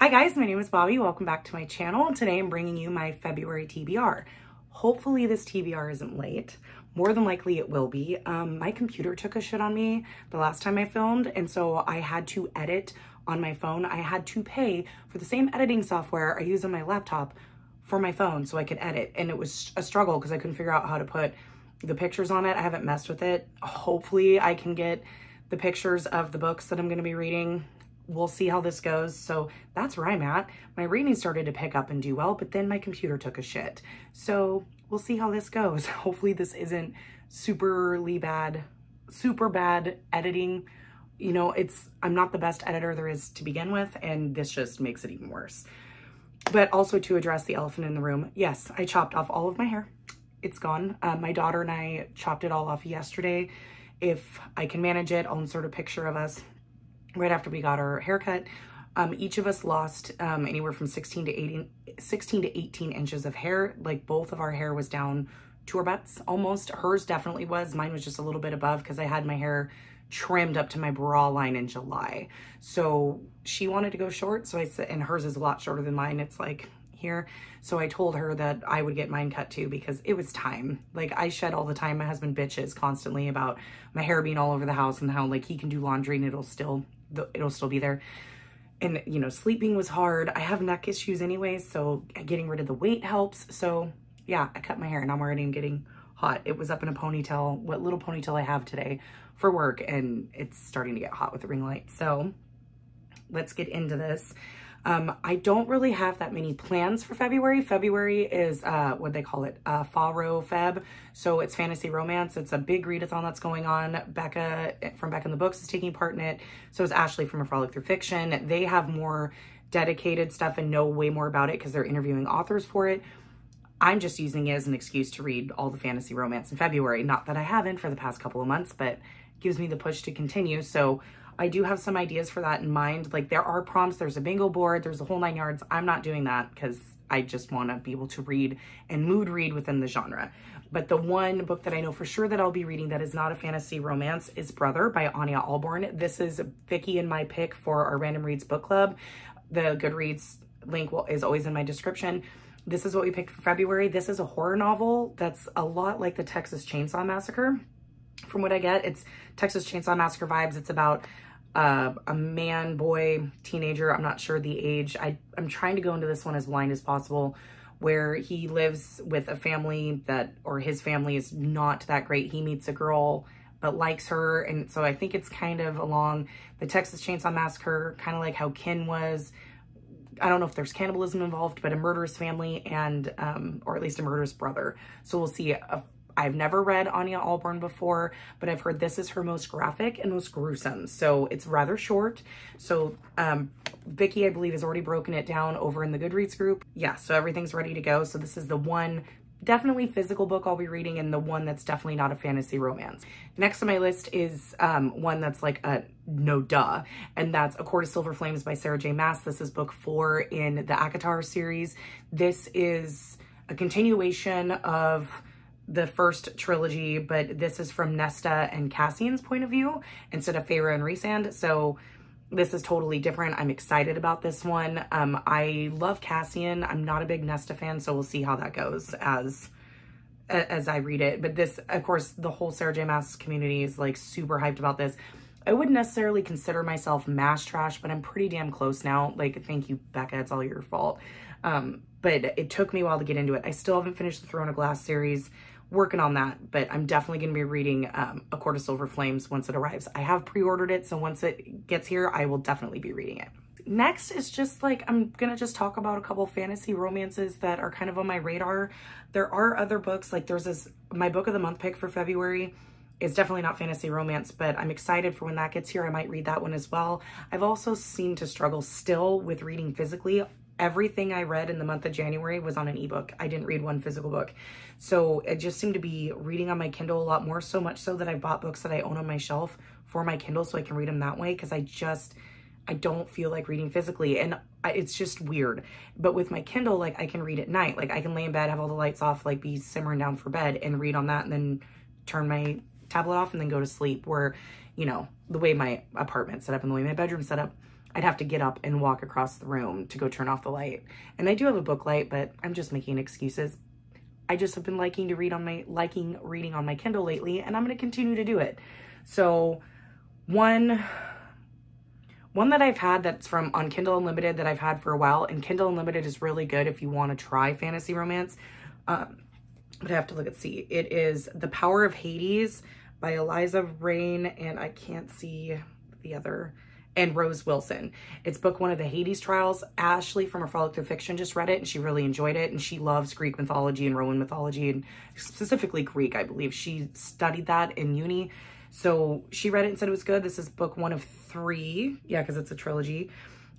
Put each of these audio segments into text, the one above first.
Hi guys, my name is Bobby. Welcome back to my channel. Today I'm bringing you my February TBR. Hopefully this TBR isn't late. More than likely it will be. My computer took a shit on me the last time I filmed, and so I had to edit on my phone. I had to pay for the same editing software I use on my laptop for my phone so I could edit, and it was a struggle because I couldn't figure out how to put the pictures on it. I haven't messed with it. Hopefully I can get the pictures of the books that I'm going to be reading. We'll see how this goes. So that's where I'm at. My reading started to pick up and do well, but then my computer took a shit. So we'll see how this goes. Hopefully this isn't super bad editing. You know, I'm not the best editor there is to begin with, and this just makes it even worse. But also to address the elephant in the room, yes, I chopped off all of my hair. It's gone. My daughter and I chopped it all off yesterday. If I can manage it, I'll insert a picture of us right after we got our haircut. Each of us lost anywhere from 16 to 18 inches of hair. Like, both of our hair was down to our butts almost. Hers definitely was. Mine was just a little bit above because I had my hair trimmed up to my bra line in July. So she wanted to go short. So I said, and hers is a lot shorter than mine. It's like here. So I told her that I would get mine cut too because it was time. Like, I shed all the time. My husband bitches constantly about my hair being all over the house and how, like, he can do laundry and it'll still be there. And, you know, sleeping was hard. I have neck issues anyway, so getting rid of the weight helps. So yeah, I cut my hair and I'm already getting hot. It was up in a ponytail, what little ponytail I have today for work, and it's starting to get hot with the ring light. So let's get into this. I don't really have that many plans for February. February is, what they call it, Faro Feb. So it's fantasy romance. It's a big readathon that's going on. Becca from Becca in the Books is taking part in it. So is Ashley from A Frolic Through Fiction. They have more dedicated stuff and know way more about it because they're interviewing authors for it. I'm just using it as an excuse to read all the fantasy romance in February. Not that I haven't for the past couple of months, but gives me the push to continue. So I do have some ideas for that in mind. Like, there are prompts, there's a bingo board, there's a whole 9 yards. I'm not doing that because I just want to be able to read and mood read within the genre. But the one book that I know for sure that I'll be reading that is not a fantasy romance is Brother by Anya Albarn. This is Vicky and my pick for our Random Reads book club. The Goodreads link is always in my description. This is what we picked for February. This is a horror novel that's a lot like the Texas Chainsaw Massacre. From what I get, it's Texas Chainsaw Massacre vibes. It's about a man, boy, teenager. I'm not sure the age. I'm trying to go into this one as blind as possible, where he lives with a family or his family is not that great. He meets a girl but likes her. And so I think it's kind of along the Texas Chainsaw Massacre, kind of like how Kin was. I don't know if there's cannibalism involved, but a murderous family and, or at least a murderous brother. So we'll see. I've never read Anya Albarn before, but I've heard this is her most graphic and most gruesome. So it's rather short. So Vicky, I believe, has already broken it down over in the Goodreads group. Yeah, so everything's ready to go. So this is the one definitely physical book I'll be reading, and the one that's definitely not a fantasy romance. Next on my list is one that's like a no duh, and that's A Court of Silver Flames by Sarah J. Maas. This is book 4 in the ACOTAR series. This is a continuation of the first trilogy, but this is from Nesta and Cassian's point of view instead of Feyre and Rhysand. So this is totally different. I'm excited about this one. I love Cassian. I'm not a big Nesta fan, so we'll see how that goes as I read it. But this, of course, the whole Sarah J. Maas community is like super hyped about this. I wouldn't necessarily consider myself Maas trash, but I'm pretty damn close now. Like, thank you, Becca. It's all your fault. But it took me a while to get into it. I still haven't finished the Throne of Glass series. Working on that, but I'm definitely going to be reading A Court of Silver Flames once it arrives. I have pre-ordered it, so once it gets here, I will definitely be reading it. Next is just like, I'm going to just talk about a couple fantasy romances that are kind of on my radar. There are other books, like there's this, my book of the month pick for February is definitely not fantasy romance, but I'm excited for when that gets here. I might read that one as well. I've also seemed to struggle still with reading physically. Everything I read in the month of January was on an ebook. I didn't read one physical book. So it just seemed to be reading on my Kindle a lot more, so much so that I bought books that I own on my shelf for my Kindle so I can read them that way, because I don't feel like reading physically, and it's just weird. But with my Kindle, like, I can read at night. Like, I can lay in bed, have all the lights off, like be simmering down for bed and read on that, and then turn my tablet off and then go to sleep. Where, you know, the way my apartment's set up and the way my bedroom's set up, I'd have to get up and walk across the room to go turn off the light. And I do have a book light, but I'm just making excuses. I just have been liking reading on my Kindle lately, and I'm going to continue to do it. So one that I've had that's from on Kindle Unlimited that I've had for a while, and Kindle Unlimited is really good if you want to try fantasy romance. But I have to look at see. It is The Power of Hades by Eliza, Rayne, and I can't see the other, and Rose Wilson. It's book one of the Hades trials. Ashley from Her Frolic Through Fiction just read it, and she really enjoyed it, and she loves Greek mythology and Roman mythology, and specifically Greek, I believe. She studied that in uni. So she read it and said it was good. This is book one of 3. Yeah, because it's a trilogy.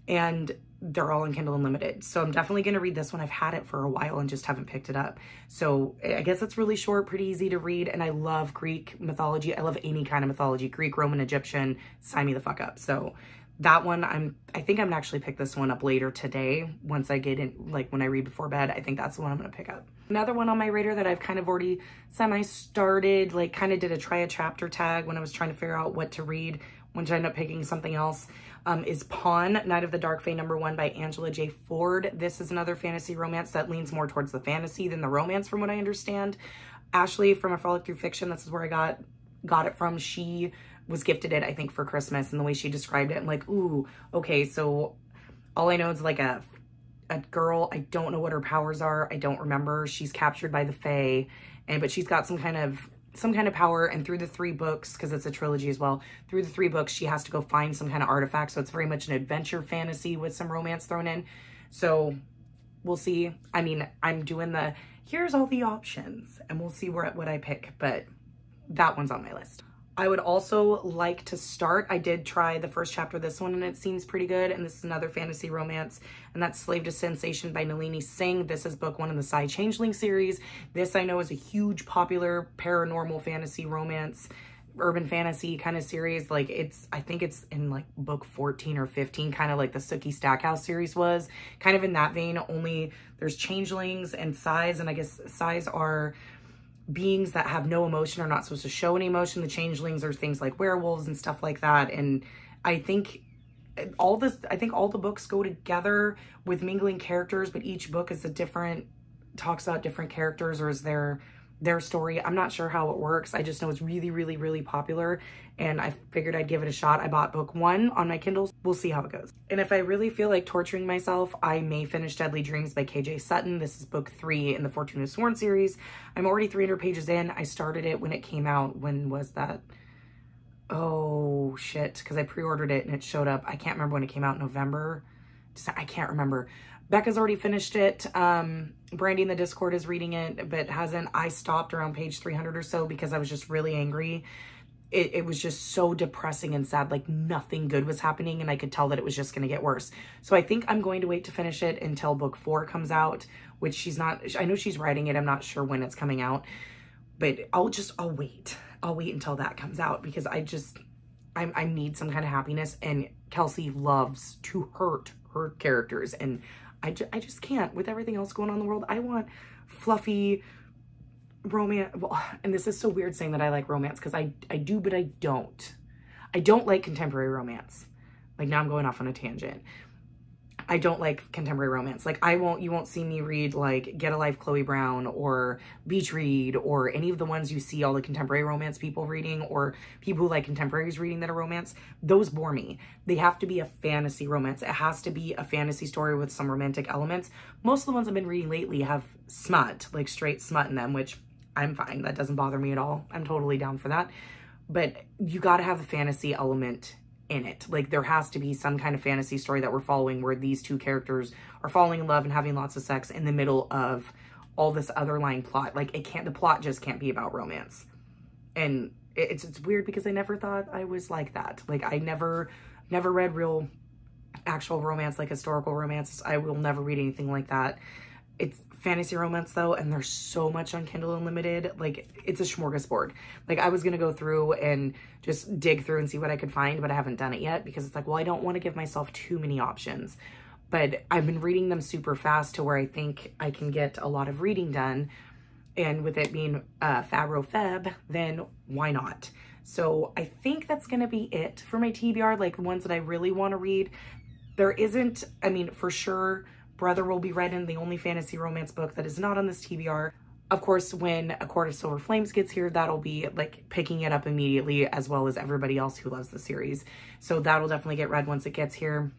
And they're all in Kindle Unlimited. So I'm definitely going to read this one. I've had it for a while and just haven't picked it up. So I guess it's really short, pretty easy to read. And I love Greek mythology. I love any kind of mythology. Greek, Roman, Egyptian, sign me the fuck up. So that one, I think I'm going to actually pick this one up later today. Once I get in, like when I read before bed, I think that's the one I'm going to pick up. Another one on my radar that I've kind of already semi-started, like kind of did a try a chapter tag when I was trying to figure out what to read, when I ended up picking something else, is Pawn, Night of the Dark Fae #1 by Angela J. Ford. This is another fantasy romance that leans more towards the fantasy than the romance from what I understand. Ashley from A Frolic Through Fiction, this is where I got it from. She was gifted it, I think, for Christmas, and the way she described it, I'm like, ooh, okay, so all I know is like a girl, I don't know what her powers are, I don't remember. She's captured by the Fae, but she's got some kind of power, and through the 3 books, because it's a trilogy as well, through the 3 books, she has to go find some kind of artifact, so it's very much an adventure fantasy with some romance thrown in. So we'll see. I mean, I'm doing the, here's all the options, and we'll see what I pick, but that one's on my list. I would also like to start, I did try the first chapter of this one, and it seems pretty good, and this is another fantasy romance, and that's Slave to Sensation by Nalini Singh. This is book 1 in the Psy Changeling series. This I know is a huge popular paranormal fantasy romance, urban fantasy kind of series. Like I think it's in like book 14 or 15, kind of like the Sookie Stackhouse series was, kind of in that vein, only there's changelings and Psys, and I guess Psys are beings that have no emotion, are not supposed to show any emotion. The changelings are things like werewolves and stuff like that. And I think all the books go together with mingling characters, but each book is talks about different characters, or is their story. I'm not sure how it works. I just know it's really, really, really popular, and I figured I'd give it a shot. I bought book 1 on my Kindle. We'll see how it goes. And if I really feel like torturing myself, I may finish Deadly Dreams by KJ Sutton. This is book 3 in the Fortuna Sworn series. I'm already 300 pages in. I started it when it came out. When was that? Oh, shit, because I pre-ordered it and it showed up. I can't remember when it came out, November? I can't remember. Becca's already finished it. Brandy in the Discord is reading it, but hasn't. I stopped around page 300 or so because I was just really angry. It was just so depressing and sad. Like nothing good was happening, and I could tell that it was just going to get worse. So I think I'm going to wait to finish it until book 4 comes out, which she's not. I know she's writing it. I'm not sure when it's coming out, but I'll wait. I'll wait until that comes out, because I need some kind of happiness, and Kelsey loves to hurt her characters, and I just can't with everything else going on in the world. I want fluffy romance. Well, and this is so weird saying that I like romance, because I do, but I don't. I don't like contemporary romance. Like now I'm going off on a tangent. I don't like contemporary romance. Like you won't see me read like Get a Life Chloe Brown or Beach Read or any of the ones you see all the contemporary romance people reading, or people who like contemporaries reading that are romance. Those bore me. They have to be a fantasy romance. It has to be a fantasy story with some romantic elements. Most of the ones I've been reading lately have smut, like straight smut in them, which I'm fine. That doesn't bother me at all. I'm totally down for that. But you got to have a fantasy element in it. Like there has to be some kind of fantasy story that we're following, where these two characters are falling in love and having lots of sex in the middle of all this otherlying plot. Like the plot just can't be about romance. And it's weird, because I never thought I was like that. Like I never read real actual romance, like historical romance. I will never read anything like that. It's fantasy romance though, and there's so much on Kindle Unlimited. Like it's a smorgasbord. Like I was gonna go through and just dig through and see what I could find, but I haven't done it yet, because it's like, well, I don't want to give myself too many options. But I've been reading them super fast to where I think I can get a lot of reading done, and with it being Fab, then why not? So I think that's gonna be it for my TBR, like the ones that I really want to read. There isn't, I mean, for sure, Brother will be read in the only fantasy romance book that is not on this TBR. Of course, when A Court of Silver Flames gets here, that'll be like picking it up immediately, as well as everybody else who loves the series. So that'll definitely get read once it gets here.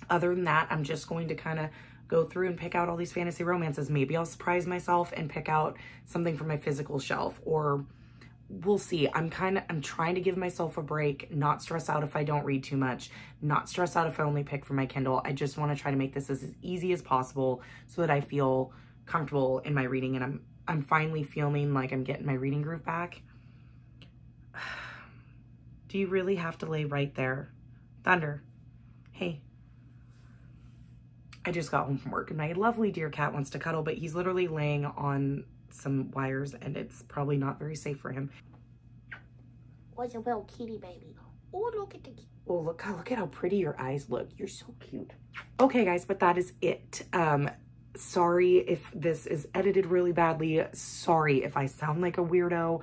Other than that, I'm just going to kind of go through and pick out all these fantasy romances. Maybe I'll surprise myself and pick out something from my physical shelf, or we'll see. I'm trying to give myself a break, not stress out if I don't read too much, not stress out if I only pick from my Kindle. I just want to try to make this as easy as possible so that I feel comfortable in my reading, and I'm finally feeling like I'm getting my reading groove back. Do you really have to lay right there? Thunder, hey. I just got home from work and my lovely dear cat wants to cuddle, but he's literally laying on some wires and it's probably not very safe for him. What's a little kitty baby? Oh, look at the kitty. Oh, look at how pretty your eyes look. You're so cute. Okay, guys, but that is it. Sorry if this is edited really badly. Sorry if I sound like a weirdo.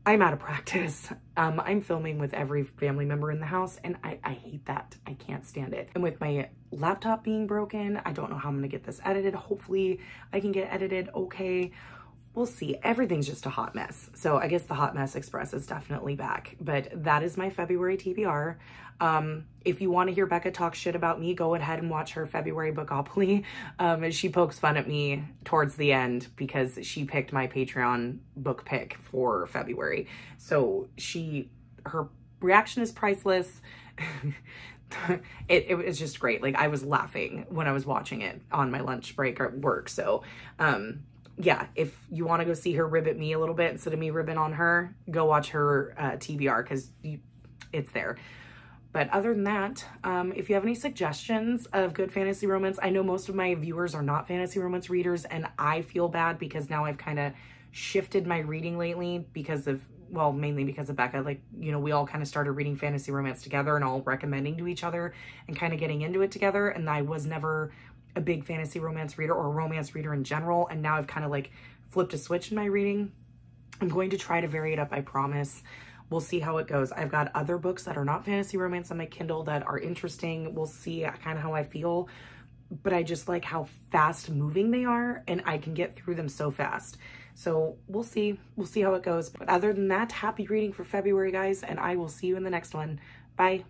I'm out of practice. I'm filming with every family member in the house and I hate that. I can't stand it. And with my laptop being broken, I don't know how I'm gonna get this edited. Hopefully I can get edited okay. We'll see. Everything's just a hot mess. So I guess the Hot Mess Express is definitely back, but that is my February TBR. If you want to hear Becca talk shit about me, go ahead and watch her February Bookopoly. She pokes fun at me towards the end because she picked my Patreon book pick for February. So her reaction is priceless. It was just great. Like, I was laughing when I was watching it on my lunch break at work. So, yeah, if you want to go see her rib at me a little bit instead of me ribbing on her, go watch her TBR because it's there. But other than that, if you have any suggestions of good fantasy romance, I know most of my viewers are not fantasy romance readers, and I feel bad because now I've kind of shifted my reading lately because of, well, mainly because of Becca. Like, you know, we all kind of started reading fantasy romance together and all recommending to each other and kind of getting into it together. And I was never a big fantasy romance reader or a romance reader in general. And now I've kind of like flipped a switch in my reading. I'm going to try to vary it up, I promise. We'll see how it goes. I've got other books that are not fantasy romance on my Kindle that are interesting. We'll see kind of how I feel. But I just like how fast moving they are and I can get through them so fast. So we'll see. We'll see how it goes. But other than that, happy reading for February, guys. And I will see you in the next one. Bye.